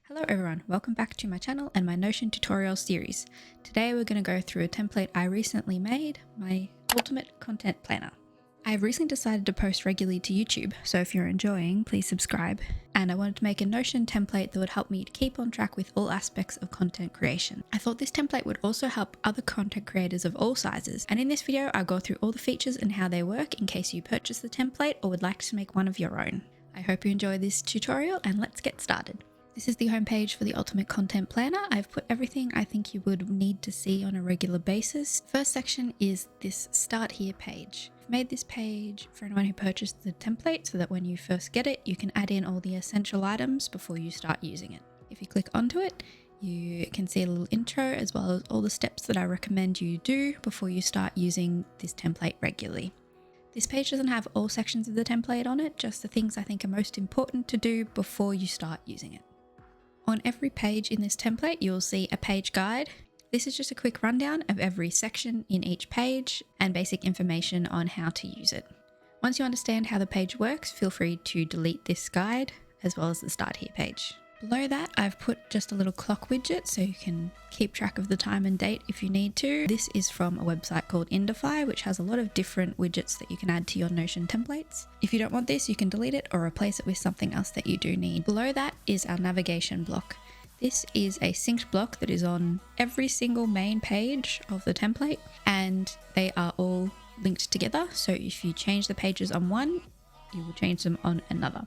Hello everyone, welcome back to my channel and my Notion tutorial series. Today we're going to go through a template I recently made, my ultimate content planner. I've recently decided to post regularly to YouTube, so if you're enjoying, please subscribe. And I wanted to make a Notion template that would help me to keep on track with all aspects of content creation. I thought this template would also help other content creators of all sizes, and in this video I'll go through all the features and how they work in case you purchase the template or would like to make one of your own. I hope you enjoy this tutorial and let's get started. This is the homepage for the Ultimate Content Planner. I've put everything I think you would need to see on a regular basis. First section is this Start Here page. I've made this page for anyone who purchased the template so that when you first get it, you can add in all the essential items before you start using it. If you click onto it, you can see a little intro as well as all the steps that I recommend you do before you start using this template regularly. This page doesn't have all sections of the template on it, just the things I think are most important to do before you start using it. On every page in this template, you'll see a page guide. This is just a quick rundown of every section in each page and basic information on how to use it. Once you understand how the page works, feel free to delete this guide as well as the Start Here page. Below that, I've put just a little clock widget so you can keep track of the time and date if you need to. This is from a website called Indify, which has a lot of different widgets that you can add to your Notion templates. If you don't want this, you can delete it or replace it with something else that you do need. Below that is our navigation block. This is a synced block that is on every single main page of the template, and they are all linked together. So if you change the pages on one, you will change them on another.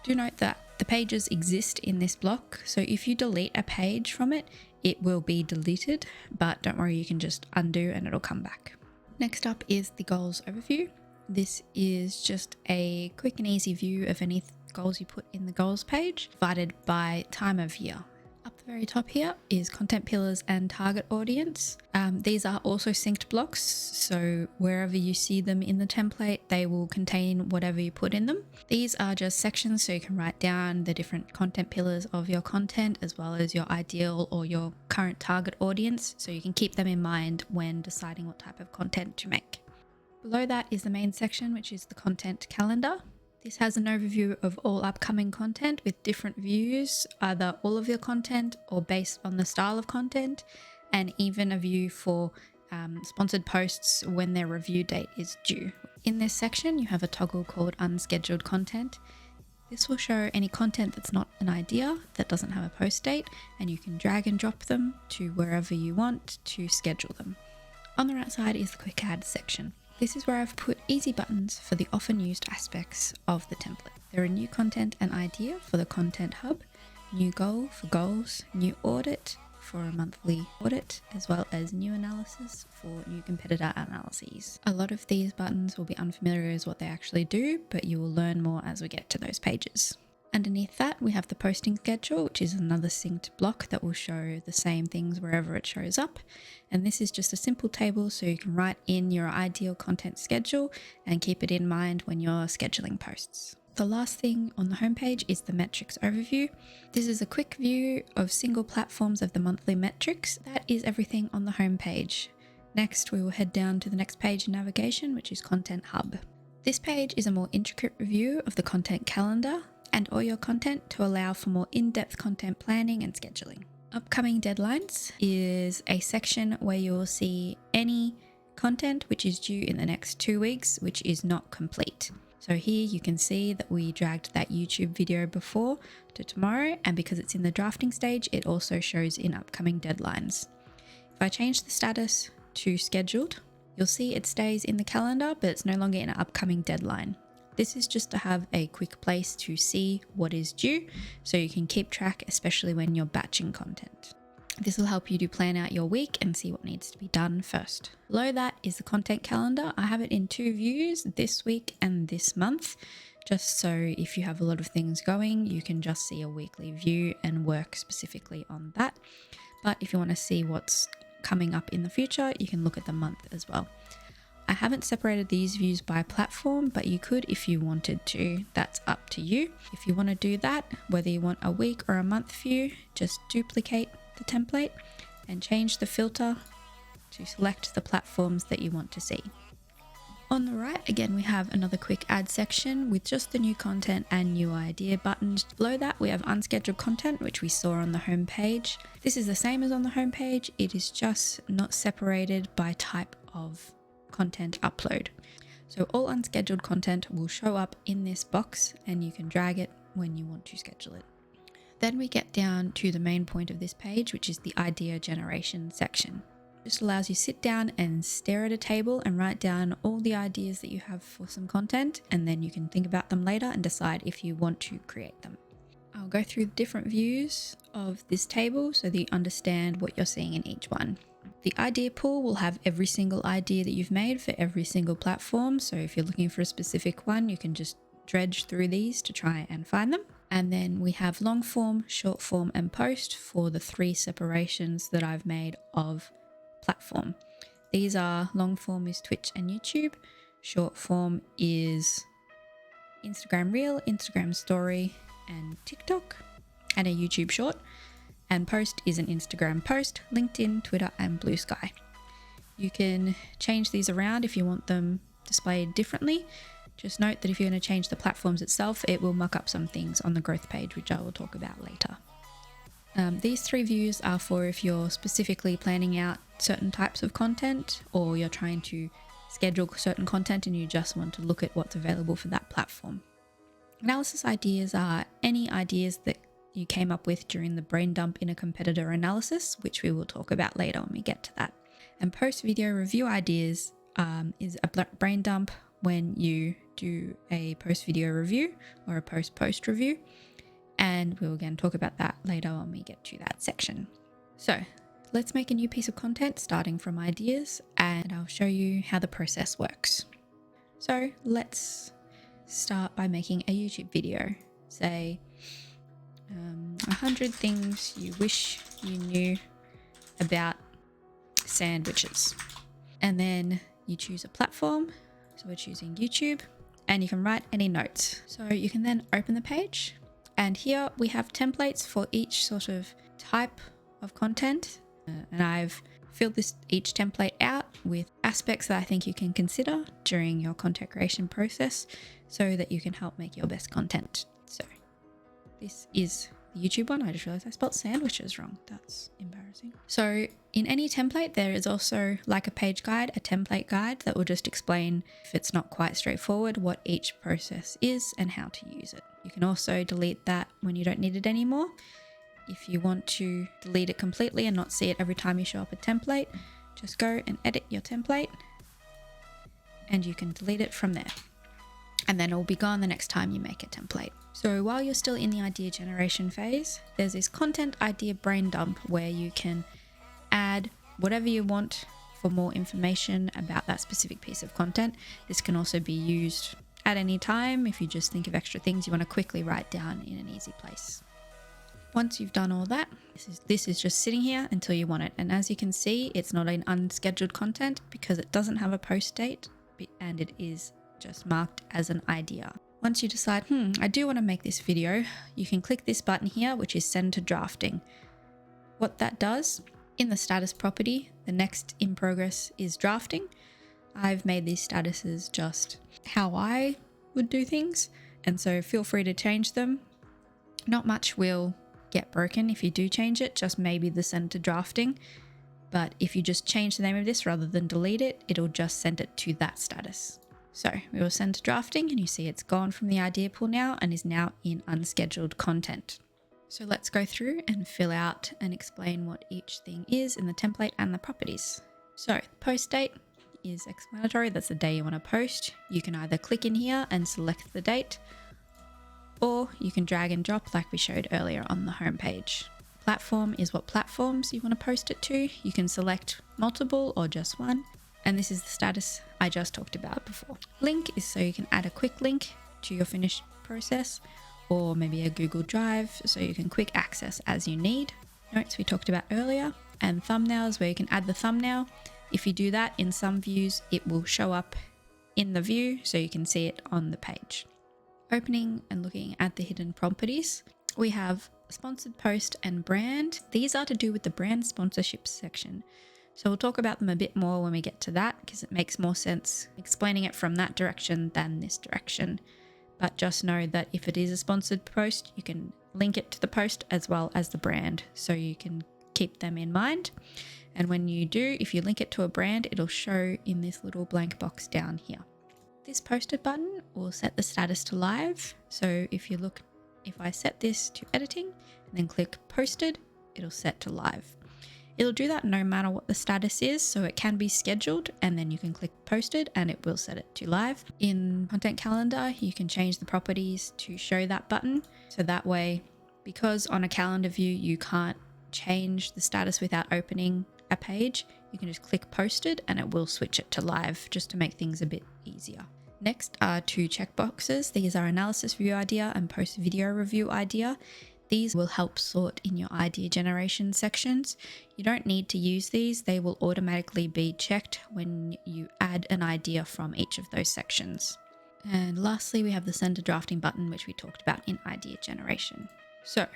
Do note that the pages exist in this block, so if you delete a page from it, it will be deleted, but don't worry, you can just undo and it'll come back. Next up is the goals overview. This is just a quick and easy view of any goals you put in the goals page, divided by time of year. Up the very top here is content pillars and target audience. These are also synced blocks, so wherever you see them in the template, they will contain whatever you put in them. These are just sections, so you can write down the different content pillars of your content as well as your ideal or your current target audience, so you can keep them in mind when deciding what type of content to make. Below that is the main section, which is the content calendar. This has an overview of all upcoming content with different views, either all of your content or based on the style of content, and even a view for sponsored posts when their review date is due. In this section, you have a toggle called Unscheduled Content. This will show any content that's not an idea, that doesn't have a post date, and you can drag and drop them to wherever you want to schedule them. On the right side is the Quick Add section. This is where I've put easy buttons for the often used aspects of the template. There are new content and idea for the content hub, new goal for goals, new audit for a monthly audit, as well as new analysis for new competitor analyses. A lot of these buttons will be unfamiliar as what they actually do, but you will learn more as we get to those pages. Underneath that, we have the posting schedule, which is another synced block that will show the same things wherever it shows up. And this is just a simple table so you can write in your ideal content schedule and keep it in mind when you're scheduling posts. The last thing on the homepage is the metrics overview. This is a quick view of single platforms of the monthly metrics. That is everything on the homepage. Next, we will head down to the next page in navigation, which is Content Hub. This page is a more intricate review of the content calendar and all your content to allow for more in-depth content planning and scheduling. Upcoming deadlines is a section where you will see any content which is due in the next 2 weeks, which is not complete. So here you can see that we dragged that YouTube video before to tomorrow, and because it's in the drafting stage, it also shows in upcoming deadlines. If I change the status to scheduled, you'll see it stays in the calendar, but it's no longer in an upcoming deadline. This is just to have a quick place to see what is due so you can keep track, especially when you're batching content. This will help you to plan out your week and see what needs to be done first. Below that is the content calendar. I have it in 2 views, this week and this month, just so if you have a lot of things going, you can just see a weekly view and work specifically on that. But if you want to see what's coming up in the future, you can look at the month as well. I haven't separated these views by platform, but you could if you wanted to. That's up to you. If you want to do that, whether you want a week or a month view, just duplicate the template and change the filter to select the platforms that you want to see. On the right, again, we have another quick add section with just the new content and new idea buttons. Below that, we have unscheduled content, which we saw on the home page. This is the same as on the home page. It is just not separated by type of content upload. So all unscheduled content will show up in this box and you can drag it when you want to schedule it. Then we get down to the main point of this page, which is the idea generation section. Just allows you to sit down and stare at a table and write down all the ideas that you have for some content, and then you can think about them later and decide if you want to create them. I'll go through the different views of this table so that you understand what you're seeing in each one. The idea pool will have every single idea that you've made for every single platform. So if you're looking for a specific one, you can just dredge through these to try and find them. And then we have long form, short form, and post for the 3 separations that I've made of platform. These are long form is Twitch and YouTube, short form is Instagram Reel, Instagram Story, and TikTok, and a YouTube short, and post is an Instagram post, LinkedIn, Twitter, and Blue Sky. You can change these around if you want them displayed differently. Just note that if you're going to change the platforms itself, it will muck up some things on the growth page, which I will talk about later. These 3 views are for if you're specifically planning out certain types of content, or you're trying to schedule certain content and you just want to look at what's available for that platform. Analysis ideas are any ideas that you came up with during the brain dump in a competitor analysis, which we will talk about later when we get to that. And post video review ideas is a brain dump when you do a post video review or a post review. And we'll again talk about that later when we get to that section. So let's make a new piece of content starting from ideas, and I'll show you how the process works. So let's start by making a YouTube video. Say 100 things you wish you knew about sandwiches. And then you choose a platform. So we're choosing YouTube, and you can write any notes. So you can then open the page. And here we have templates for each sort of type of content. And I've filled each template out with aspects that I think you can consider during your content creation process so that you can help make your best content. So this is the YouTube one. I just realized I spelled sandwiches wrong. That's embarrassing. So in any template, there is also like a page guide, a template guide that will just explain, if it's not quite straightforward, what each process is and how to use it. You can also delete that when you don't need it anymore. If you want to delete it completely and not see it every time you show up a template, just go and edit your template and you can delete it from there. And then it will be gone the next time you make a template. So while you're still in the idea generation phase, there's this content idea brain dump where you can add whatever you want for more information about that specific piece of content. This can also be used at any time if you just think of extra things you want to quickly write down in an easy place. Once you've done all that, this is just sitting here until you want it. And as you can see, it's not an unscheduled content because it doesn't have a post date and it is just marked as an idea. Once you decide, I do want to make this video, you can click this button here, which is send to drafting. What that does, in the status property, the next in progress is drafting. I've made these statuses just how I would do things, and so feel free to change them. Not much will get broken if you do change it, just maybe the send to drafting. But if you just change the name of this rather than delete it, it'll just send it to that status. So we will send to drafting, and you see it's gone from the idea pool now and is now in unscheduled content. So let's go through and fill out and explain what each thing is in the template and the properties. So post date is explanatory. That's the day you want to post. You can either click in here and select the date, or you can drag and drop like we showed earlier on the home page. Platform is what platforms you want to post it to. You can select multiple or just one. And this is the status I just talked about before. Link is so you can add a quick link to your finished process, or maybe a Google Drive so you can quick access as you need. Notes we talked about earlier, and thumbnails where you can add the thumbnail. If you do that in some views, it will show up in the view so you can see it on the page. Opening and looking at the hidden properties, we have sponsored post and brand. These are to do with the brand sponsorships section. So we'll talk about them a bit more when we get to that, because it makes more sense explaining it from that direction than this direction. But just know that if it is a sponsored post, you can link it to the post as well as the brand, so you can keep them in mind. And when you do, if you link it to a brand, it'll show in this little blank box down here. This posted button will set the status to live. So if I set this to editing and then click posted, it'll set to live. It'll do that no matter what the status is, so it can be scheduled and then you can click posted and it will set it to live. In Content Calendar, you can change the properties to show that button. So that way, because on a calendar view, you can't change the status without opening a page, you can just click posted and it will switch it to live, just to make things a bit easier. Next are two checkboxes. These are analysis view idea and post video review idea. These will help sort in your idea generation sections. You don't need to use these. They will automatically be checked when you add an idea from each of those sections. And lastly, we have the send to drafting button, which we talked about in idea generation. So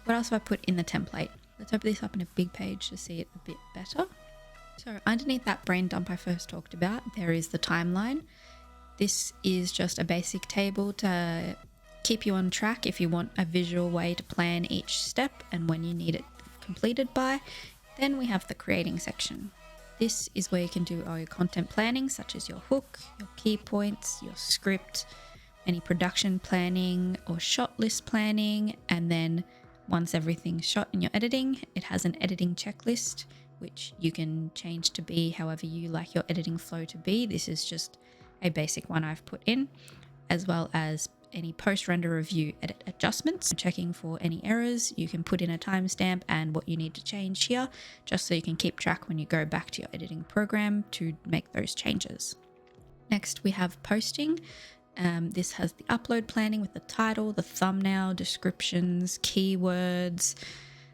what else have I put in the template? Let's open this up in a big page to see it a bit better. So underneath that brain dump I first talked about, there is the timeline. This is just a basic table to keep you on track if you want a visual way to plan each step and when you need it completed by. Then we have the creating section. This is where you can do all your content planning, such as your hook, your key points, your script, any production planning or shot list planning. And then once everything's shot in your editing, it has an editing checklist, which you can change to be however you like your editing flow to be. This is just a basic one I've put in, as well as any post-render review edit adjustments. Checking for any errors, you can put in a timestamp and what you need to change here, just so you can keep track when you go back to your editing program to make those changes. Next, we have posting. This has the upload planning with the title, the thumbnail, descriptions, keywords,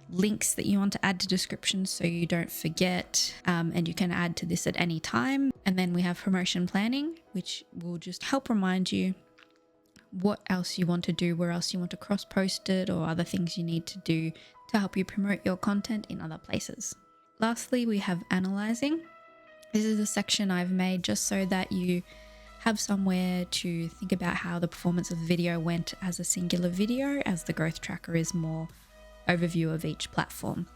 links that you want to add to descriptions so you don't forget, and you can add to this at any time. And then we have promotion planning, which will just help remind you what else you want to do, where else you want to cross post it, or other things you need to do to help you promote your content in other places. Lastly, we have analyzing. This is a section I've made just so that you have somewhere to think about how the performance of the video went as a singular video, as the growth tracker is more overview of each platform.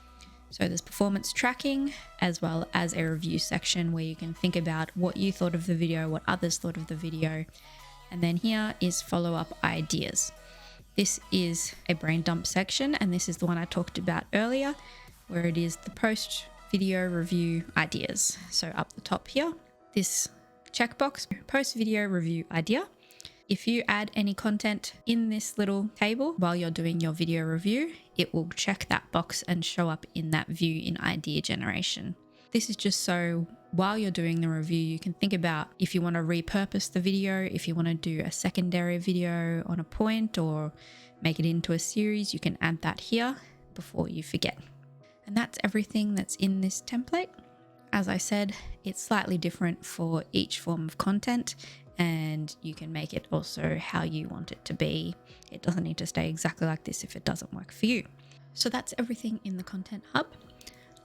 So there's performance tracking, as well as a review section where you can think about what you thought of the video, what others thought of the video. And then here is follow-up ideas. This is a brain dump section, and this is the one I talked about earlier, where it is the post video review ideas. So up the top here, this checkbox, post video review idea. If you add any content in this little table while you're doing your video review, it will check that box and show up in that view in idea generation. This is just so while you're doing the review, you can think about if you want to repurpose the video, if you want to do a secondary video on a point or make it into a series, you can add that here before you forget. And that's everything that's in this template. As I said, it's slightly different for each form of content, and you can make it also how you want it to be. It doesn't need to stay exactly like this if it doesn't work for you. So that's everything in the Content Hub.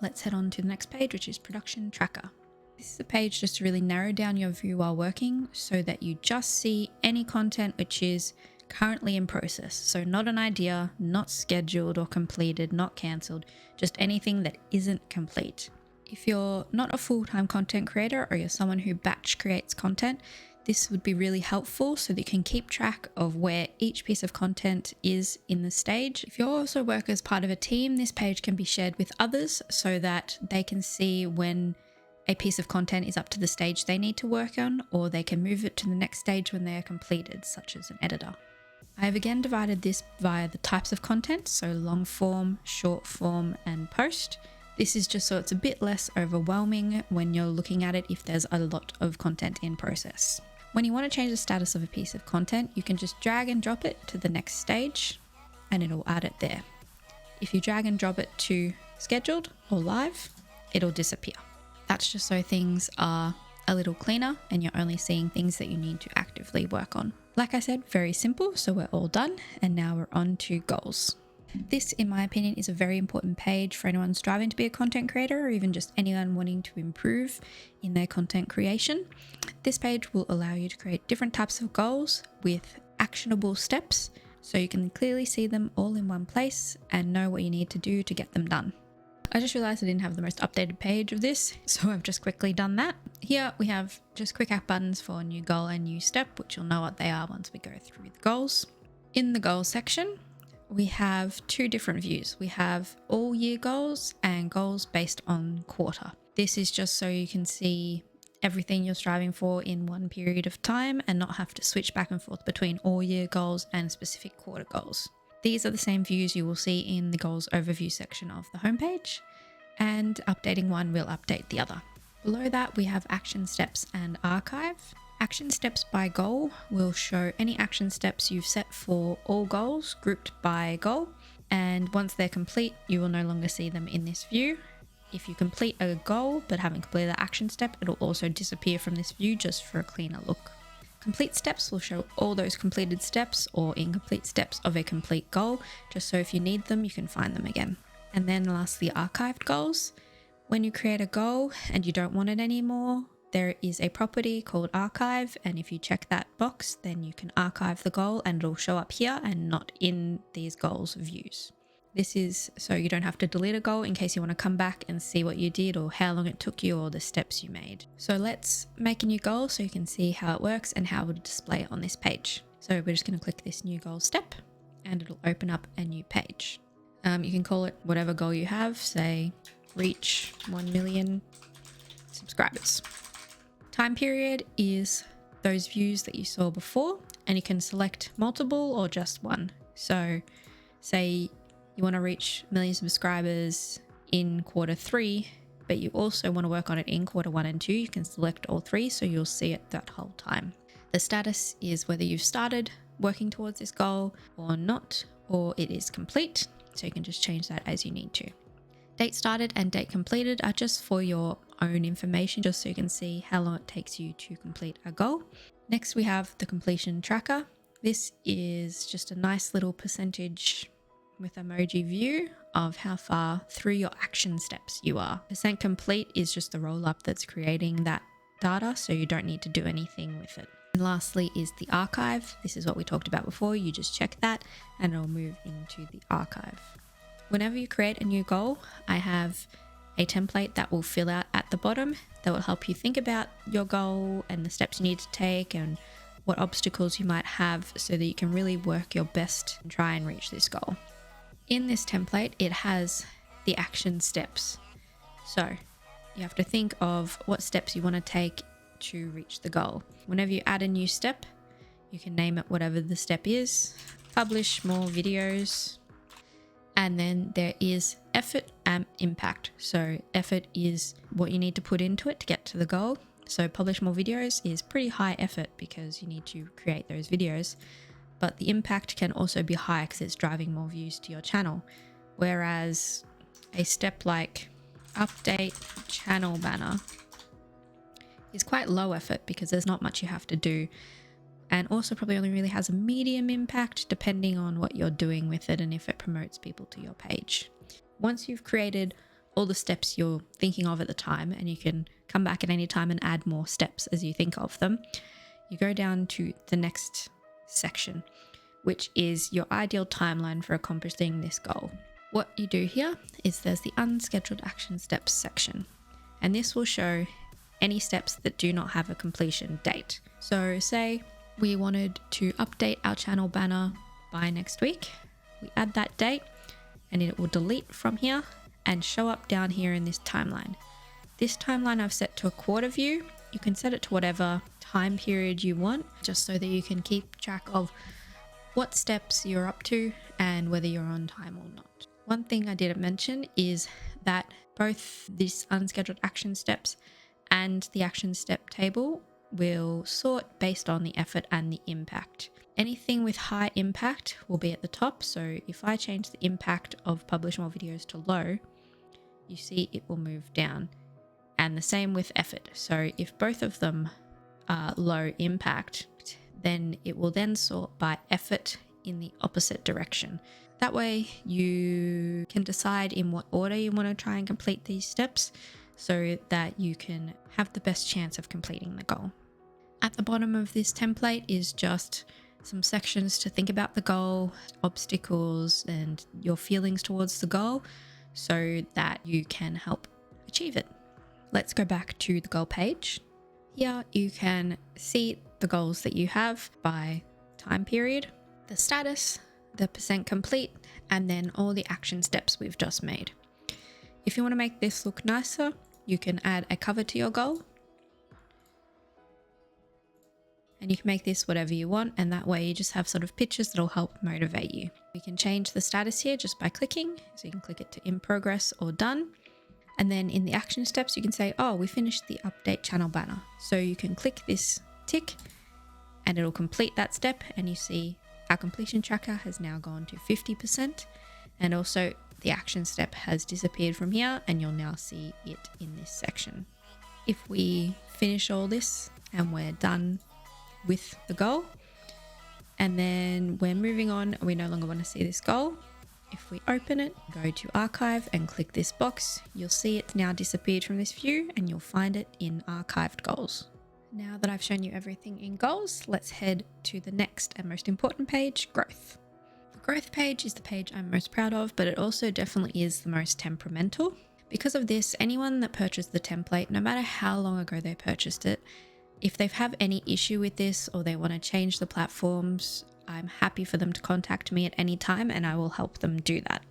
Let's head on to the next page, which is Production Tracker. This is a page just to really narrow down your view while working so that you just see any content which is currently in process. So not an idea, not scheduled or completed, not cancelled, just anything that isn't complete. If you're not a full-time content creator or you're someone who batch creates content, this would be really helpful so that you can keep track of where each piece of content is in the stage. If you also work as part of a team, this page can be shared with others so that they can see when a piece of content is up to the stage they need to work on, or they can move it to the next stage when they are completed, such as an editor. I have again divided this via the types of content, so long form, short form, and post. This is just so it's a bit less overwhelming when you're looking at it if there's a lot of content in process. When you want to change the status of a piece of content, you can just drag and drop it to the next stage and it'll add it there. If you drag and drop it to scheduled or live, it'll disappear. That's just so things are a little cleaner and you're only seeing things that you need to actively work on. Like I said, very simple, so we're all done. And now we're on to goals. This, in my opinion, is a very important page for anyone striving to be a content creator or even just anyone wanting to improve in their content creation. This page will allow you to create different types of goals with actionable steps so you can clearly see them all in one place and know what you need to do to get them done. I just realized I didn't have the most updated page of this, so I've just quickly done that. Here we have just quick act buttons for new goal and new step, which you'll know what they are once we go through the goals. In the goals section, we have two different views. We have all year goals and goals based on quarter. This is just so you can see everything you're striving for in one period of time and not have to switch back and forth between all year goals and specific quarter goals. These are the same views you will see in the goals overview section of the homepage, and updating one will update the other. Below that, we have action steps and archive. Action steps by goal will show any action steps you've set for all goals grouped by goal, and once they're complete, you will no longer see them in this view. If you complete a goal but haven't completed the action step, it'll also disappear from this view just for a cleaner look. Complete steps will show all those completed steps or incomplete steps of a complete goal, just so if you need them, you can find them again. And then lastly, archived goals. When you create a goal and you don't want it anymore, there is a property called archive, and if you check that box, then you can archive the goal and it'll show up here and not in these goals views. This is so you don't have to delete a goal in case you want to come back and see what you did or how long it took you or the steps you made. So let's make a new goal so you can see how it works and how it will display it on this page. So we're just going to click this new goal step and it'll open up a new page. You can call it whatever goal you have, say reach 1 million subscribers. Time period is those views that you saw before, and you can select multiple or just one. So say you want to reach 1 million subscribers in quarter 3, but you also want to work on it in quarter 1 and 2, you can select all 3 so you'll see it that whole time. The status is whether you've started working towards this goal or not, or it is complete, so you can just change that as you need to. Date started and date completed are just for your own information, just so you can see how long it takes you to complete a goal. Next we have the completion tracker. This is just a nice little percentage with emoji view of how far through your action steps you are. Percent complete is just the roll up that's creating that data, so you don't need to do anything with it. And lastly is the archive. This is what we talked about before. You just check that and it'll move into the archive. Whenever you create a new goal, I have a template that will fill out at the bottom that will help you think about your goal and the steps you need to take and what obstacles you might have so that you can really work your best and try and reach this goal. In this template, it has the action steps. So you have to think of what steps you want to take to reach the goal. Whenever you add a new step, you can name it whatever the step is, publish more videos, and then there is effort and impact. So effort is what you need to put into it to get to the goal. So publish more videos is pretty high effort because you need to create those videos. But the impact can also be high because it's driving more views to your channel. Whereas a step like update channel banner is quite low effort because there's not much you have to do, and also probably only really has a medium impact depending on what you're doing with it and if it promotes people to your page. Once you've created all the steps you're thinking of at the time, and you can come back at any time and add more steps as you think of them, you go down to the next section, which is your ideal timeline for accomplishing this goal. What you do here is there's the unscheduled action steps section, and this will show any steps that do not have a completion date. So say we wanted to update our channel banner by next week. We add that date and it will delete from here and show up down here in this timeline. This timeline I've set to a quarter view. You can set it to whatever time period you want, just so that you can keep track of what steps you're up to and whether you're on time or not. One thing I didn't mention is that both this unscheduled action steps and the action step table will sort based on the effort and the impact. Anything with high impact will be at the top. So if I change the impact of publish more videos to low, you see it will move down. And the same with effort. So if both of them are low impact, then it will then sort by effort in the opposite direction. That way you can decide in what order you want to try and complete these steps so that you can have the best chance of completing the goal. At the bottom of this template is just some sections to think about the goal, obstacles, and your feelings towards the goal so that you can help achieve it. Let's go back to the goal page. Here you can see the goals that you have by time period, the status, the percent complete, and then all the action steps we've just made. If you want to make this look nicer, you can add a cover to your goal. And you can make this whatever you want, and that way you just have sort of pictures that'll help motivate you. We can change the status here just by clicking. So you can click it to in progress or done. And then in the action steps, you can say, oh, we finished the update channel banner. So you can click this tick and it'll complete that step, and you see our completion tracker has now gone to 50%. And also the action step has disappeared from here, and you'll now see it in this section. If we finish all this and we're done with the goal, and then we're moving on, we no longer want to see this goal. If we open it, go to archive and click this box, you'll see it's now disappeared from this view and you'll find it in archived goals. Now that I've shown you everything in goals, let's head to the next and most important page, growth. The growth page is the page I'm most proud of, but it also definitely is the most temperamental. Because of this, anyone that purchased the template, no matter how long ago they purchased it, if they have any issue with this or they want to change the platforms, I'm happy for them to contact me at any time and I will help them do that.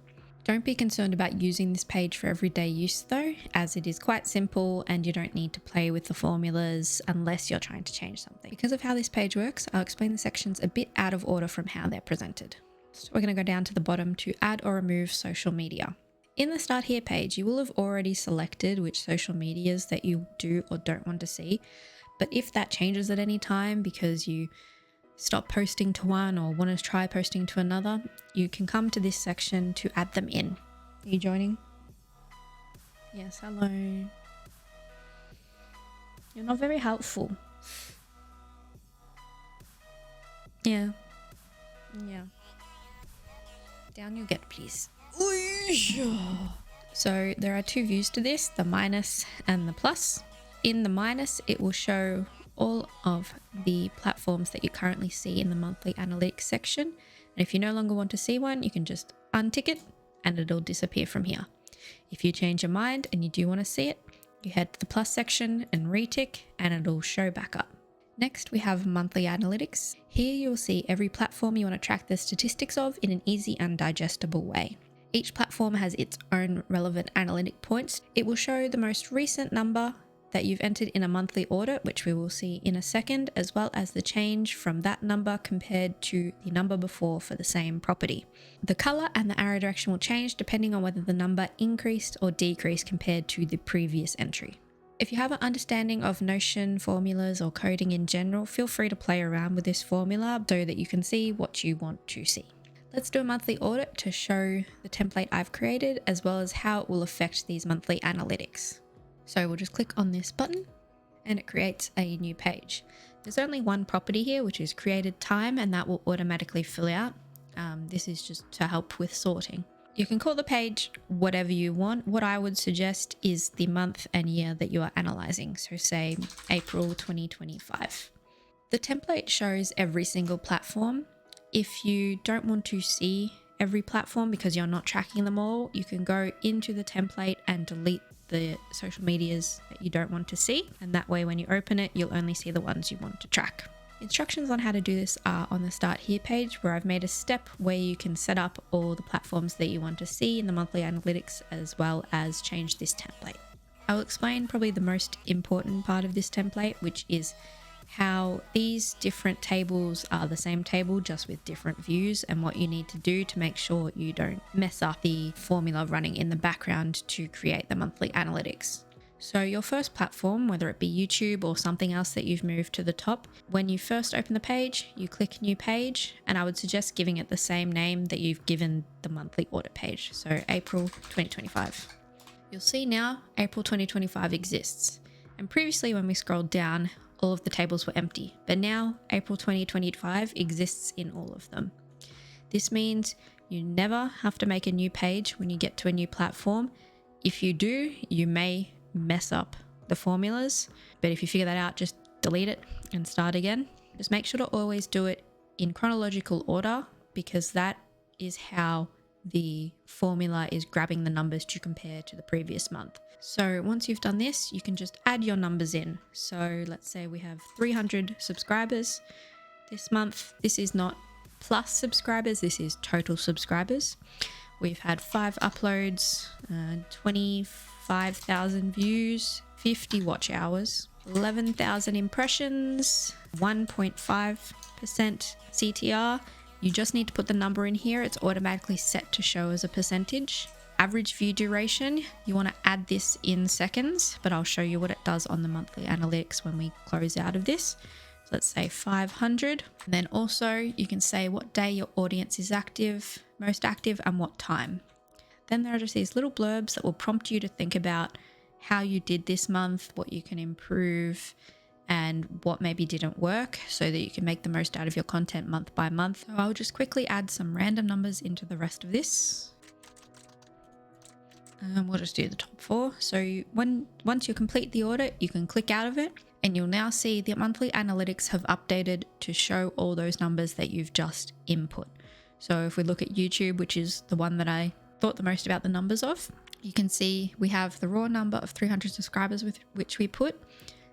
Don't be concerned about using this page for everyday use though, as it is quite simple and you don't need to play with the formulas unless you're trying to change something. Because of how this page works, I'll explain the sections a bit out of order from how they're presented. So we're going to go down to the bottom to add or remove social media. In the Start Here page, you will have already selected which social medias that you do or don't want to see. But if that changes at any time because you stop posting to one or want to try posting to another, you can come to this section to add them in. Are you joining? Yes, hello. You're not very helpful. Yeah. Down you get, please. So there are two views to this, the minus and the plus. In the minus, it will show all of the platforms that you currently see in the monthly analytics section. And if you no longer want to see one, you can just untick it and it'll disappear from here. If you change your mind and you do want to see it, you head to the plus section and retick and it'll show back up. Next, we have monthly analytics. Here you'll see every platform you want to track the statistics of in an easy and digestible way. Each platform has its own relevant analytic points. It will show the most recent number that you've entered in a monthly audit, which we will see in a second, as well as the change from that number compared to the number before for the same property. The color and the arrow direction will change depending on whether the number increased or decreased compared to the previous entry. If you have an understanding of Notion formulas or coding in general, feel free to play around with this formula so that you can see what you want to see. Let's do a monthly audit to show the template I've created, as well as how it will affect these monthly analytics. So we'll just click on this button and it creates a new page. There's only one property here, which is created time, and that will automatically fill out. This is just to help with sorting. You can call the page whatever you want. What I would suggest is the month and year that you are analyzing. So say April 2025. The template shows every single platform. If you don't want to see every platform because you're not tracking them all, you can go into the template and delete the social medias that you don't want to see, and that way when you open it you'll only see the ones you want to track. Instructions on how to do this are on the Start Here page, where I've made a step where you can set up all the platforms that you want to see in the monthly analytics, as well as change this template. I'll explain probably the most important part of this template, which is how these different tables are the same table just with different views, and what you need to do to make sure you don't mess up the formula running in the background to create the monthly analytics. So your first platform, whether it be YouTube or something else that you've moved to the top, when you first open the page, you click new page, and I would suggest giving it the same name that you've given the monthly audit page. So April 2025. You'll see now April 2025 exists. And previously when we scrolled down, all of the tables were empty, but now April 2025 exists in all of them. This means You never have to make a new page when you get to a new platform. If you do, you may mess up the formulas, but if you figure that out, just delete it and start again. Just make sure to always do it in chronological order, because that is how the formula is grabbing the numbers to compare to the previous month. So once you've done this, you can just add your numbers in. So let's say we have 300 subscribers this month. This is not plus subscribers, this is total subscribers. We've had 5 uploads, 25,000 views, 50 watch hours, 11,000 impressions, 1.5% CTR. You just need to put the number in here. It's automatically set to show as a percentage. Average view duration, you want to add this in seconds, but I'll show you what it does on the monthly analytics when we close out of this. So let's say 500. And then also you can say what day your audience is active, most active, and what time. Then there are just these little blurbs that will prompt you to think about how you did this month, what you can improve, and what maybe didn't work, so that you can make the most out of your content month by month. So I'll just quickly add some random numbers into the rest of this. We'll just do the top 4. So once you complete the audit, you can click out of it, and you'll now see the monthly analytics have updated to show all those numbers that you've just input. So if we look at YouTube, which is the one that I thought the most about the numbers of, you can see we have the raw number of 300 subscribers with which we put,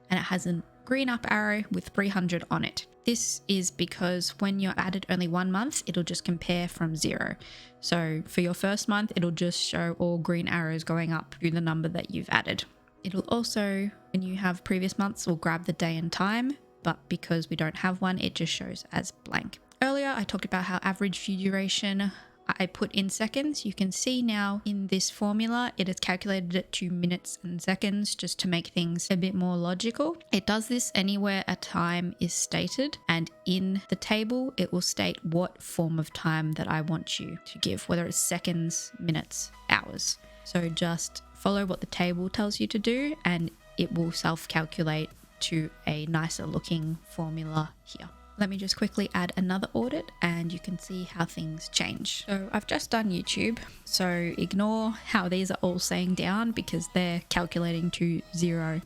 and it has a green up arrow with 300 on it. This is because when you're added only 1 month, it'll just compare from 0. So for your first month, it'll just show all green arrows going up to the number that you've added. It'll also, when you have previous months, will grab the day and time, but because we don't have one, it just shows as blank. Earlier, I talked about how average view duration I put in seconds. You can see now in this formula, it has calculated it to minutes and seconds just to make things a bit more logical. It does this anywhere a time is stated, and in the table, it will state what form of time that I want you to give, whether it's seconds, minutes, hours. So just follow what the table tells you to do, and it will self-calculate to a nicer looking formula here. Let me just quickly add another audit and you can see how things change. So I've just done YouTube, so ignore how these are all saying down because they're calculating to 0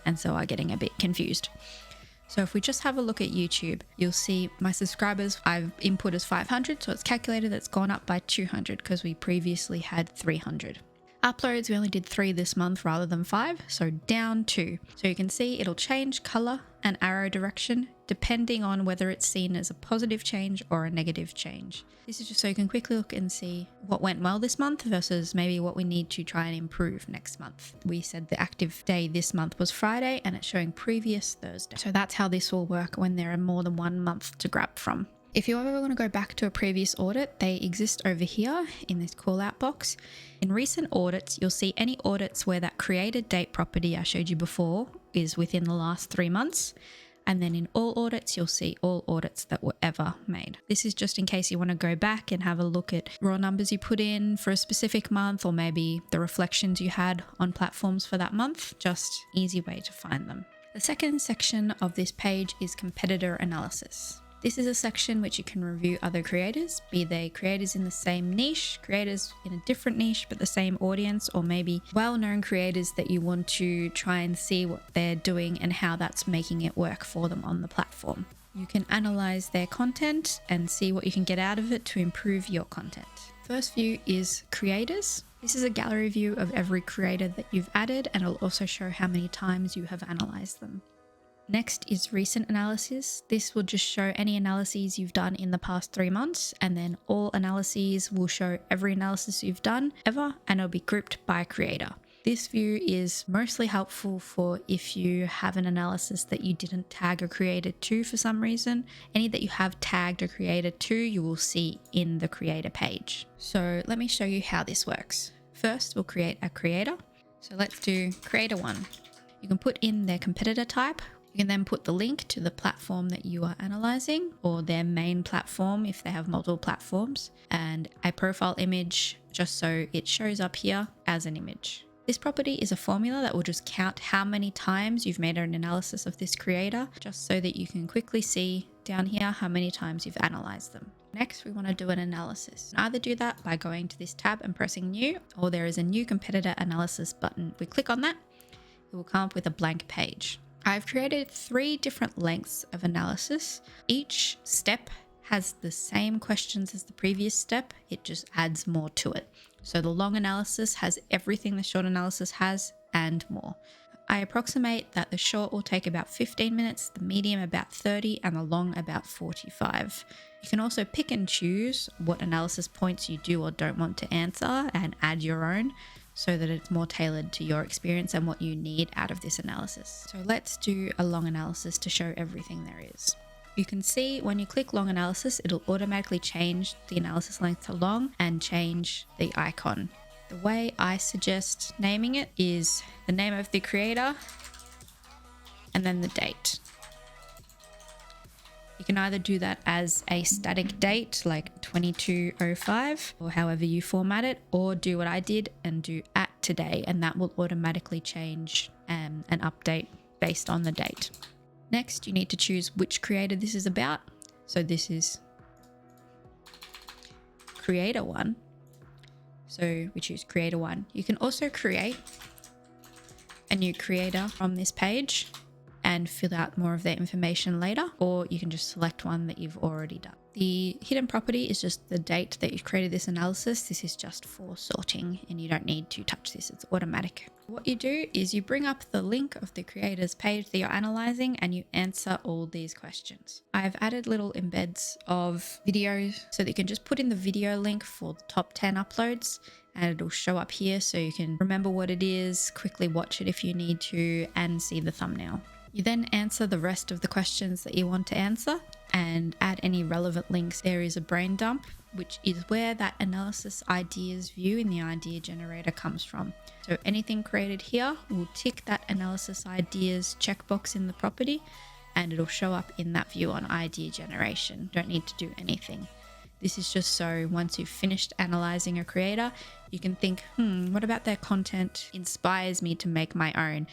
and so are getting a bit confused. So if we just have a look at YouTube, you'll see my subscribers I've input as 500, so it's calculated that's gone up by 200 because we previously had 300. Uploads, we only did 3 this month rather than 5, so down 2. So you can see it'll change color and arrow direction depending on whether it's seen as a positive change or a negative change. This is just so you can quickly look and see what went well this month versus maybe what we need to try and improve next month. We said the active day this month was Friday and it's showing previous Thursday. So that's how this will work when there are more than 1 month to grab from. If you ever want to go back to a previous audit, they exist over here in this call out box. In recent audits, you'll see any audits where that created date property I showed you before is within the last 3 months. And then in all audits, you'll see all audits that were ever made. This is just in case you want to go back and have a look at raw numbers you put in for a specific month, or maybe the reflections you had on platforms for that month. Just easy way to find them. The second section of this page is competitor analysis. This is a section which you can review other creators, be they creators in the same niche, creators in a different niche but the same audience, or maybe well-known creators that you want to try and see what they're doing and how that's making it work for them on the platform. You can analyze their content and see what you can get out of it to improve your content. First view is creators. This is a gallery view of every creator that you've added, and it'll also show how many times you have analyzed them. Next is recent analysis. This will just show any analyses you've done in the past 3 months, and then all analyses will show every analysis you've done ever, and it'll be grouped by creator. This view is mostly helpful for if you have an analysis that you didn't tag a creator to for some reason. Any that you have tagged a creator to, you will see in the creator page. So let me show you how this works. First, we'll create a creator. So let's do creator 1. You can put in their competitor type. You can then put the link to the platform that you are analyzing, or their main platform if they have multiple platforms, and a profile image just so it shows up here as an image. This property is a formula that will just count how many times you've made an analysis of this creator, just so that you can quickly see down here how many times you've analyzed them. Next, we want to do an analysis. Either do that by going to this tab and pressing new, or there is a new competitor analysis button. If we click on that, it will come up with a blank page. I've created 3 different lengths of analysis. Each step has the same questions as the previous step, it just adds more to it. So the long analysis has everything the short analysis has and more. I approximate that the short will take about 15 minutes, the medium about 30, and the long about 45. You can also pick and choose what analysis points you do or don't want to answer and add your own so that it's more tailored to your experience and what you need out of this analysis. So let's do a long analysis to show everything there is. You can see when you click long analysis, it'll automatically change the analysis length to long and change the icon. The way I suggest naming it is the name of the creator and then the date. You can either do that as a static date like 2205 or however you format it, or do what I did and do at today, and that will automatically change and update based on the date. Next, you need to choose which creator this is about. So this is creator 1. So we choose creator 1. You can also create a new creator from this page and fill out more of their information later, or you can just select one that you've already done. The hidden property is just the date that you created this analysis. This is just for sorting and you don't need to touch this, it's automatic. What you do is you bring up the link of the creator's page that you're analyzing and you answer all these questions. I've added little embeds of videos so that you can just put in the video link for the top 10 uploads and it'll show up here so you can remember what it is, quickly watch it if you need to, and see the thumbnail. You then answer the rest of the questions that you want to answer and add any relevant links. There is a brain dump, which is where that analysis ideas view in the idea generator comes from. So anything created here will tick that analysis ideas checkbox in the property and it'll show up in that view on idea generation. Don't need to do anything. This is just so once you've finished analyzing a creator, you can think, what about their content inspires me to make my own,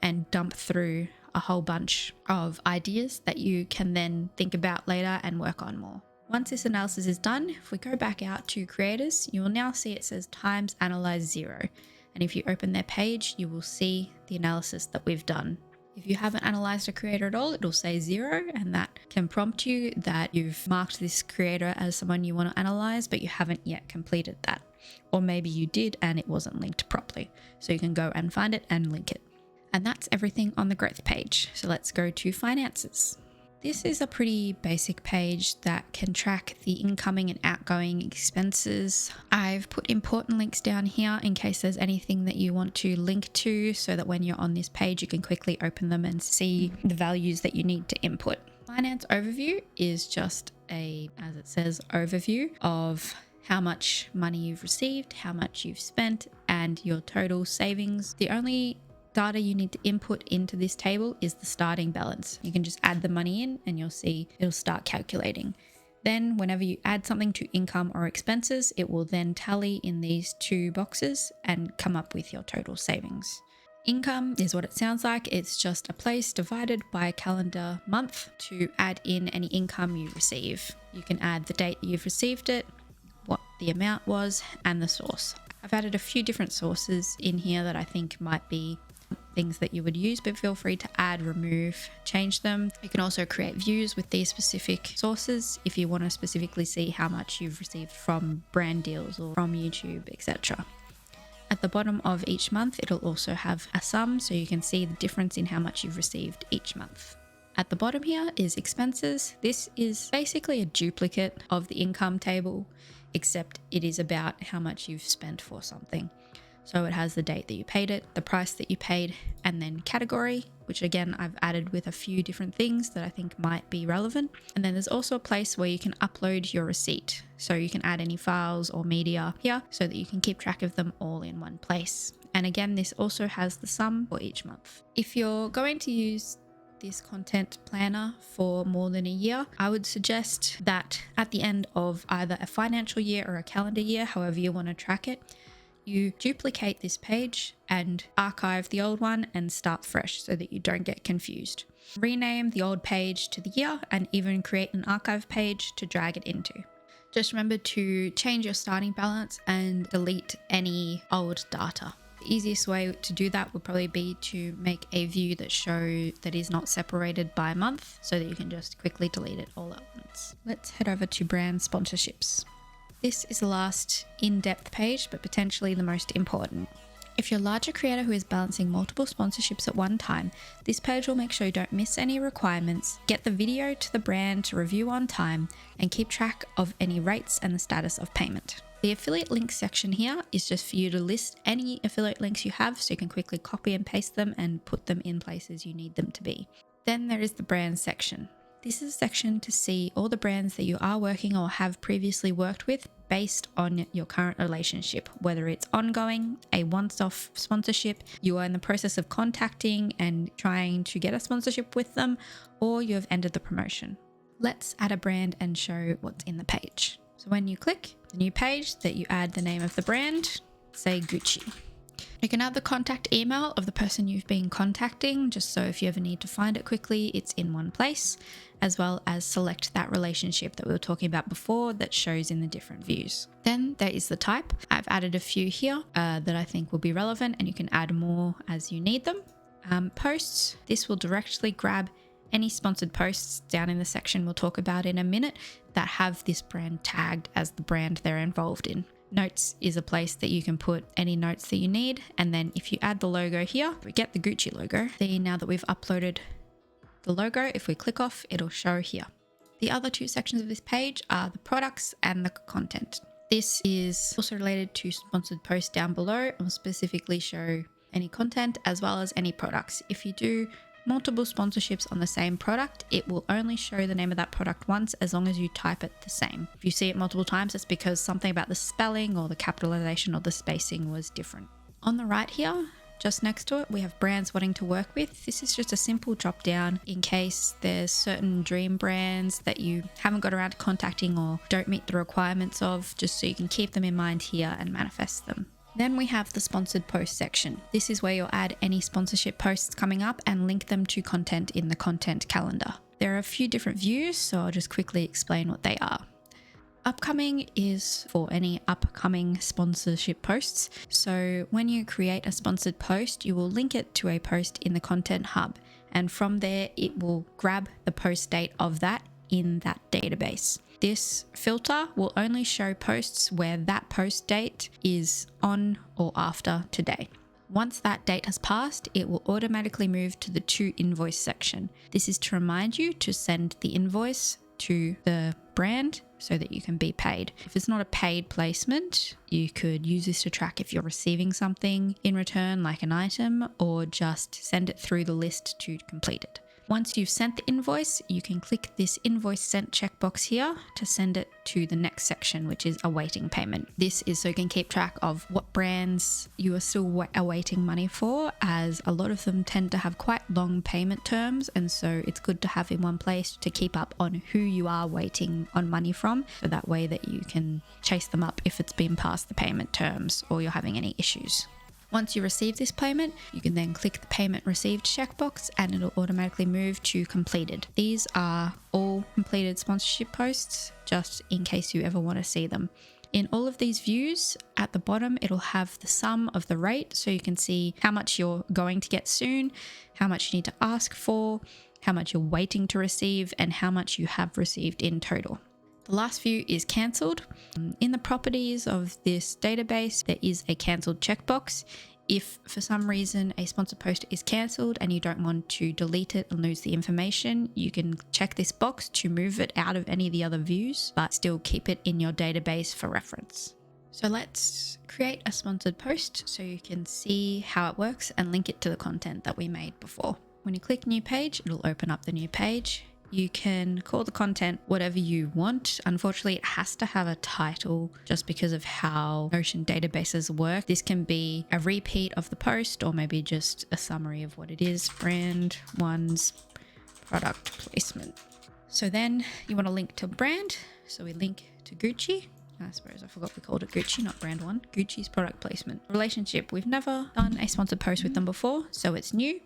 and dump through a whole bunch of ideas that you can then think about later and work on more. Once this analysis is done, if we go back out to creators, you will now see it says times analyze 0. And if you open their page, you will see the analysis that we've done. If you haven't analyzed a creator at all, it'll say 0, and that can prompt you that you've marked this creator as someone you want to analyze, but you haven't yet completed that. Or maybe you did and it wasn't linked properly. So you can go and find it and link it. And that's everything on the growth page. So let's go to finances. This is a pretty basic page that can track the incoming and outgoing expenses. I've put important links down here in case there's anything that you want to link to so that when you're on this page, you can quickly open them and see the values that you need to input. Finance overview is just a, as it says, overview of how much money you've received, how much you've spent, and your total savings. The only data you need to input into this table is the starting balance. You can just add the money in and you'll see it'll start calculating. Then whenever you add something to income or expenses, it will then tally in these 2 boxes and come up with your total savings. Income is what it sounds like. It's just a place divided by a calendar month to add in any income you receive. You can add the date that you've received it, what the amount was, and the source. I've added a few different sources in here that I think might be things that you would use, but feel free to add, remove, change them. You can also create views with these specific sources if you want to specifically see how much you've received from brand deals or from YouTube, etc. At the bottom of each month, it'll also have a sum so you can see the difference in how much you've received each month. At the bottom here is expenses. This is basically a duplicate of the income table, except it is about how much you've spent for something. So it has the date that you paid it, the price that you paid, and then category, which again, I've added with a few different things that I think might be relevant. And then there's also a place where you can upload your receipt. So you can add any files or media here so that you can keep track of them all in one place. And again, this also has the sum for each month. If you're going to use this content planner for more than a year, I would suggest that at the end of either a financial year or a calendar year, however you want to track it, you duplicate this page and archive the old one and start fresh so that you don't get confused. Rename the old page to the year and even create an archive page to drag it into. Just remember to change your starting balance and delete any old data. The easiest way to do that would probably be to make a view that is not separated by month so that you can just quickly delete it all at once. Let's head over to brand sponsorships. This is the last in-depth page, but potentially the most important. If you're a larger creator who is balancing multiple sponsorships at one time, this page will make sure you don't miss any requirements, get the video to the brand to review on time, and keep track of any rates and the status of payment. The affiliate links section here is just for you to list any affiliate links you have so you can quickly copy and paste them and put them in places you need them to be. Then there is the brand section. This is a section to see all the brands that you are working or have previously worked with based on your current relationship, whether it's ongoing, a once-off sponsorship, you are in the process of contacting and trying to get a sponsorship with them, or you have ended the promotion. Let's add a brand and show what's in the page. So when you click the new page, that you add the name of the brand, say Gucci. You can add the contact email of the person you've been contacting, just so if you ever need to find it quickly, it's in one place, as well as select that relationship that we were talking about before that shows in the different views. Then there is the type. I've added a few here that I think will be relevant, and you can add more as you need them. Posts. This will directly grab any sponsored posts down in the section we'll talk about in a minute that have this brand tagged as the brand they're involved in. Notes is a place that you can put any notes that you need, and then if you add the logo here, we get the Gucci logo. See, now that we've uploaded the logo, if we click off, it'll show here. The other two sections of this page are the products and the content. This is also related to sponsored posts down below and will specifically show any content as well as any products. If you do multiple sponsorships on the same product, it will only show the name of that product once as long as you type it the same. If you see it multiple times, it's because something about the spelling or the capitalization or the spacing was different. On the right here, just next to it, we have brands wanting to work with. This is just a simple drop down in case there's certain dream brands that you haven't got around to contacting or don't meet the requirements of, just so you can keep them in mind here and manifest them. Then we have the sponsored post section. This is where you'll add any sponsorship posts coming up and link them to content in the content calendar. There are a few different views, so I'll just quickly explain what they are. Upcoming is for any upcoming sponsorship posts. So when you create a sponsored post, you will link it to a post in the content hub, and from there it will grab the post date of that in that database. This filter will only show posts where that post date is on or after today. Once that date has passed, it will automatically move to the to invoice section. This is to remind you to send the invoice to the brand so that you can be paid. If it's not a paid placement, you could use this to track if you're receiving something in return, like an item, or just send it through the list to complete it. Once you've sent the invoice, you can click this invoice sent checkbox here to send it to the next section, which is awaiting payment. This is so you can keep track of what brands you are still awaiting money for, as a lot of them tend to have quite long payment terms, and so it's good to have in one place to keep up on who you are waiting on money from, so that way that you can chase them up if it's been past the payment terms or you're having any issues. Once you receive this payment, you can then click the payment received checkbox and it'll automatically move to completed. These are all completed sponsorship posts, just in case you ever want to see them. In all of these views, at the bottom, it'll have the sum of the rate, so you can see how much you're going to get soon, how much you need to ask for, how much you're waiting to receive, and how much you have received in total. The last view is cancelled. In the properties of this database, there is a cancelled checkbox. If for some reason a sponsored post is cancelled and you don't want to delete it and lose the information, you can check this box to move it out of any of the other views, but still keep it in your database for reference. So let's create a sponsored post so you can see how it works and link it to the content that we made before. When you click new page, it'll open up the new page. You can call the content whatever you want. Unfortunately, it has to have a title just because of how Notion databases work. This can be a repeat of the post or maybe just a summary of what it is. Brand one's product placement. So then you want to link to brand. So we link to Gucci. I suppose I forgot we called it Gucci, not brand one. Gucci's product placement. Relationship. We've never done a sponsored post with them before, so it's new.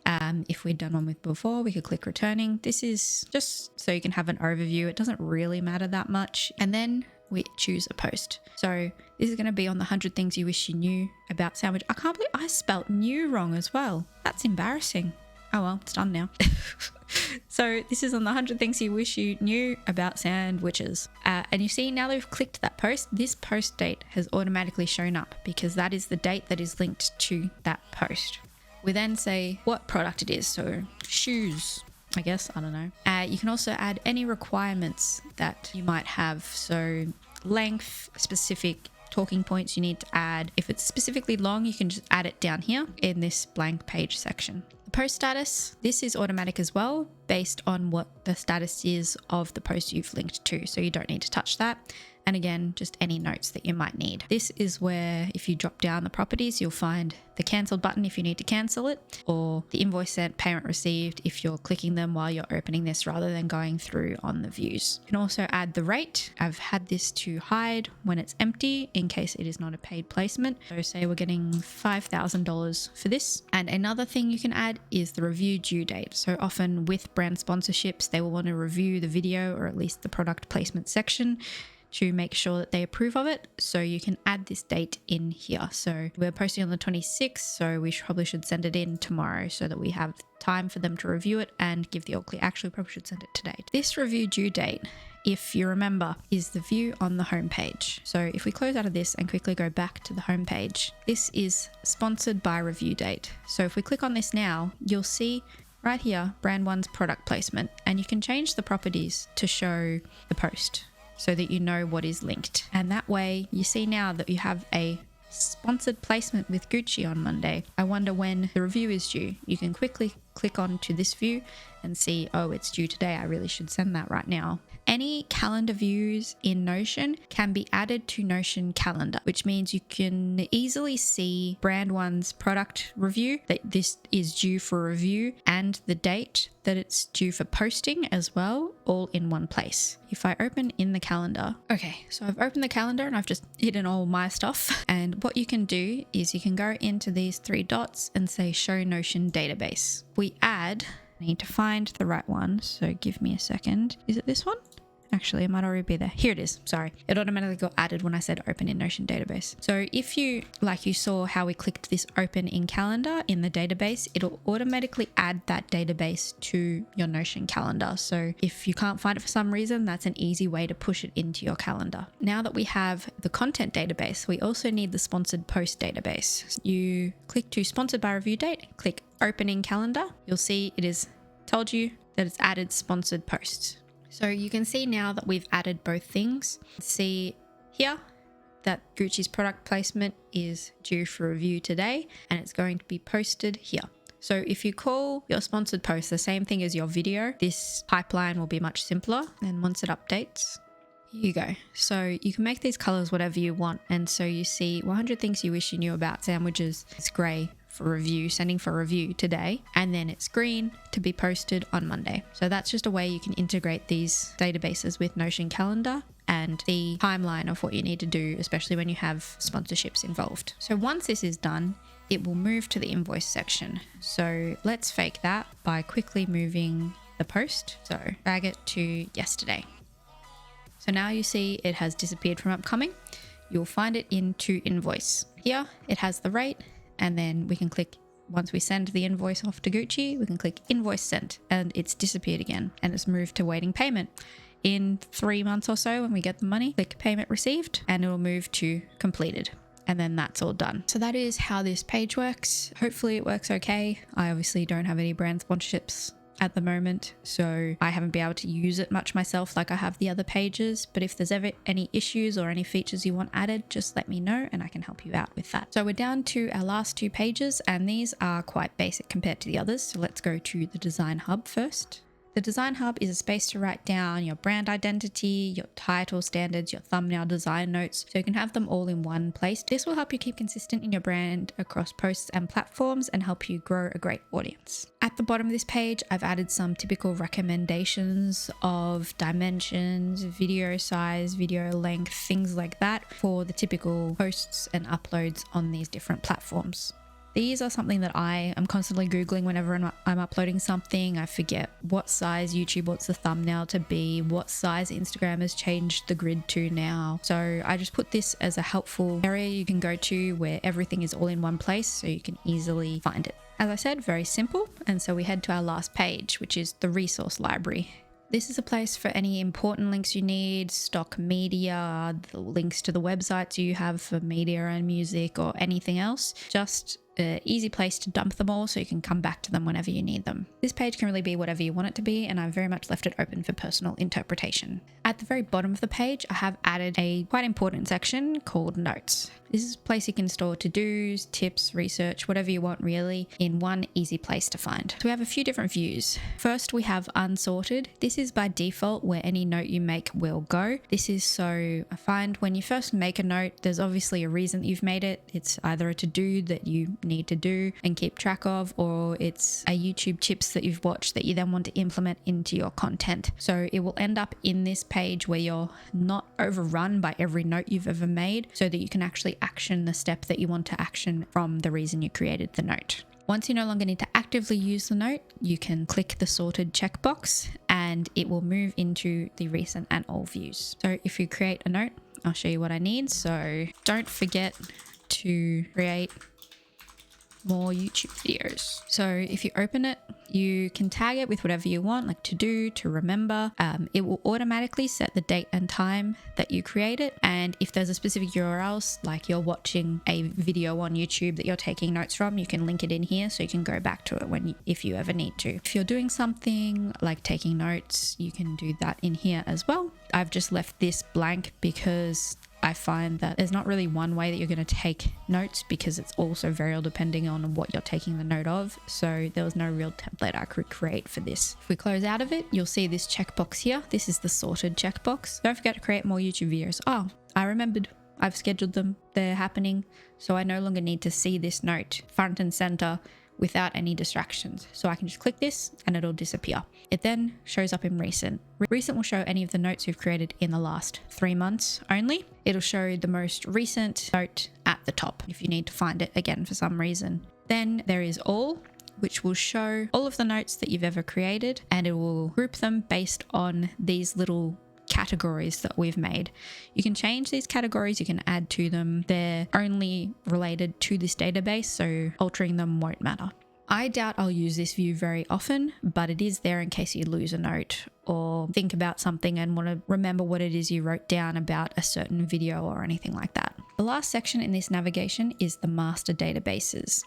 If we'd done one with before, we could click returning. This is just so you can have an overview. It doesn't really matter that much. And then we choose a post. So this is going to be on the 100 things you wish you knew about sandwich. I can't believe I spelt new wrong as well. That's embarrassing. Oh well, it's done now. So this is on the 100 things you wish you knew about sandwiches. And you see, now that we've clicked that post, this post date has automatically shown up because that is the date that is linked to that post. We then say what product it is. So shoes, I guess, I don't know. You can also add any requirements that you might have. So length, specific talking points you need to add. If it's specifically long, you can just add it down here in this blank page section. The post status, this is automatic as well, based on what the status is of the post you've linked to. So you don't need to touch that. And again, just any notes that you might need. This is where if you drop down the properties, you'll find the cancel button if you need to cancel it, or the invoice sent, payment received if you're clicking them while you're opening this rather than going through on the views. You can also add the rate. I've had this to hide when it's empty in case it is not a paid placement. So say we're getting $5,000 for this. And another thing you can add is the review due date. So often with brand sponsorships, they will want to review the video or at least the product placement section to make sure that they approve of it. So you can add this date in here. So we're posting on the 26th, so we probably should send it in tomorrow so that we have time for them to review it and give the all clear. Actually, we probably should send it today. This review due date, if you remember, is the view on the home page. So if we close out of this and quickly go back to the home page, this is sponsored by review date. So if we click on this now, you'll see right here, brand one's product placement, and you can change the properties to show the post, so that you know what is linked. And that way you see now that you have a sponsored placement with Gucci on Monday. I wonder when the review is due. You can quickly click on to this view and see, oh, it's due today. I really should send that right now. Any calendar views in Notion can be added to Notion calendar, which means you can easily see brand one's product review, that this is due for review, and the date that it's due for posting as well, all in one place. If I open in the calendar, okay, so I've opened the calendar and I've just hidden all my stuff. And what you can do is you can go into these three dots and say show Notion database. I need to find the right one, so give me a second. Is it this one? Actually, it might already be there. Here it is. Sorry. It automatically got added when I said open in Notion database. So if you, like you saw how we clicked this open in calendar in the database, it'll automatically add that database to your Notion calendar. So if you can't find it for some reason, that's an easy way to push it into your calendar. Now that we have the content database, we also need the sponsored post database. You click to sponsored by review date, click open in calendar. You'll see it is told you that it's added sponsored posts. So you can see now that we've added both things. See here that Gucci's product placement is due for review today and it's going to be posted here. So if you call your sponsored post the same thing as your video, this pipeline will be much simpler. And once it updates, here you go. So you can make these colors whatever you want. And so you see 100 things you wish you knew about sandwiches. It's gray for review, sending for review today, and then it's green to be posted on Monday. So that's just a way you can integrate these databases with Notion calendar and the timeline of what you need to do, especially when you have sponsorships involved. So once this is done, it will move to the invoice section. So let's fake that by quickly moving the post. So drag it to yesterday. So now you see it has disappeared from upcoming. You'll find it into invoice. Here it has the rate, and then we can click, once we send the invoice off to Gucci, we can click invoice sent and it's disappeared again and it's moved to waiting payment. In 3 months or so when we get the money, click payment received and it will move to completed. And then that's all done. So that is how this page works. Hopefully it works okay. I obviously don't have any brand sponsorships at the moment, so I haven't been able to use it much myself like I have the other pages. But if there's ever any issues or any features you want added, just let me know and I can help you out with that. So we're down to our last 2 pages and these are quite basic compared to the others. So let's go to the Design Hub first. The Design Hub is a space to write down your brand identity, your title standards, your thumbnail design notes, so you can have them all in one place. This will help you keep consistent in your brand across posts and platforms and help you grow a great audience. At the bottom of this page, I've added some typical recommendations of dimensions, video size, video length, things like that for the typical posts and uploads on these different platforms. These are something that I am constantly Googling whenever I'm uploading something. I forget what size YouTube wants the thumbnail to be, what size Instagram has changed the grid to now. So I just put this as a helpful area you can go to where everything is all in one place so you can easily find it. As I said, very simple. And so we head to our last page, which is the resource library. This is a place for any important links you need, stock media, the links to the websites you have for media and music or anything else. Just an easy place to dump them all so you can come back to them whenever you need them. This page can really be whatever you want it to be, and I've very much left it open for personal interpretation. At the very bottom of the page, I have added a quite important section called Notes. This is a place you can store to-dos, tips, research, whatever you want really, in one easy place to find. So we have a few different views. First, we have unsorted. This is by default where any note you make will go. This is so I find when you first make a note, there's obviously a reason that you've made it. It's either a to-do that you need to do and keep track of, or it's a YouTube tips that you've watched that you then want to implement into your content. So it will end up in this page where you're not overrun by every note you've ever made, so that you can actually action the step that you want to action from the reason you created the note. Once you no longer need to actively use the note, you can click the sorted checkbox and it will move into the recent and all views. So if you create a note, I'll show you what I need. So don't forget to create more YouTube videos. So if you open it, you can tag it with whatever you want, like to do, to remember. It will automatically set the date and time that you create it. And if there's a specific URL, like you're watching a video on YouTube that you're taking notes from, you can link it in here so you can go back to it if you ever need to. If you're doing something like taking notes, you can do that in here as well. I've just left this blank because I find that there's not really one way that you're going to take notes because it's also variable depending on what you're taking the note of. So there was no real template I could create for this. If we close out of it, you'll see this checkbox here. This is the sorted checkbox. Don't forget to create more YouTube videos. Oh, I remembered. I've scheduled them. They're happening. So I no longer need to see this note front and center without any distractions. So I can just click this and it'll disappear. It then shows up in recent. Recent will show any of the notes you've created in the last 3 months only. It'll show the most recent note at the top if you need to find it again for some reason. Then there is all, which will show all of the notes that you've ever created, and it will group them based on these little categories that we've made. You can change these categories, you can add to them. They're only related to this database, so altering them won't matter. I doubt I'll use this view very often, but it is there in case you lose a note or think about something and want to remember what it is you wrote down about a certain video or anything like that. The last section in this navigation is the master databases.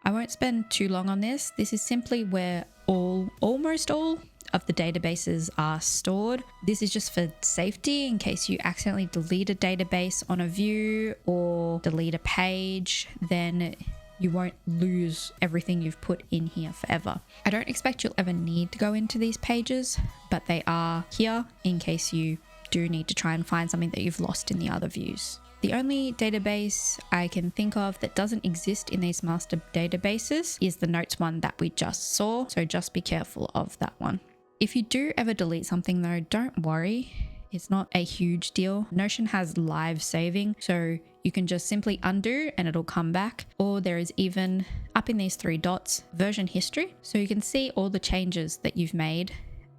I won't spend too long on this. This is simply where almost all of the databases are stored. This is just for safety in case you accidentally delete a database on a view or delete a page, then you won't lose everything you've put in here forever. I don't expect you'll ever need to go into these pages, but they are here in case you do need to try and find something that you've lost in the other views. The only database I can think of that doesn't exist in these master databases is the notes one that we just saw, so just be careful of that one. If you do ever delete something though, don't worry. It's not a huge deal. Notion has live saving, so you can just simply undo and it'll come back. Or there is even, up in these 3 dots, version history. So you can see all the changes that you've made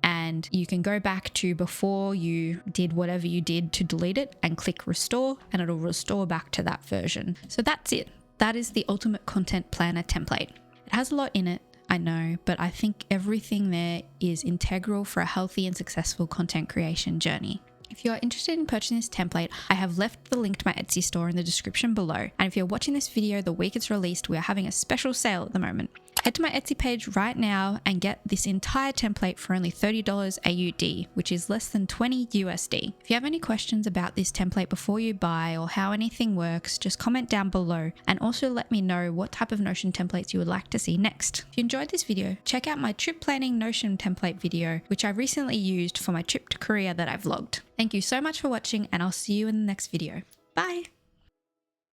and you can go back to before you did whatever you did to delete it and click restore and it'll restore back to that version. So that's it. That is the Ultimate Content Planner template. It has a lot in it, I know, but I think everything there is integral for a healthy and successful content creation journey. If you are interested in purchasing this template, I have left the link to my Etsy store in the description below. And if you're watching this video the week it's released, we are having a special sale at the moment. Head to my Etsy page right now and get this entire template for only $30 AUD, which is less than 20 USD. If you have any questions about this template before you buy or how anything works, just comment down below and also let me know what type of Notion templates you would like to see next. If you enjoyed this video, check out my trip planning Notion template video, which I recently used for my trip to Korea that I vlogged. Thank you so much for watching and I'll see you in the next video. Bye!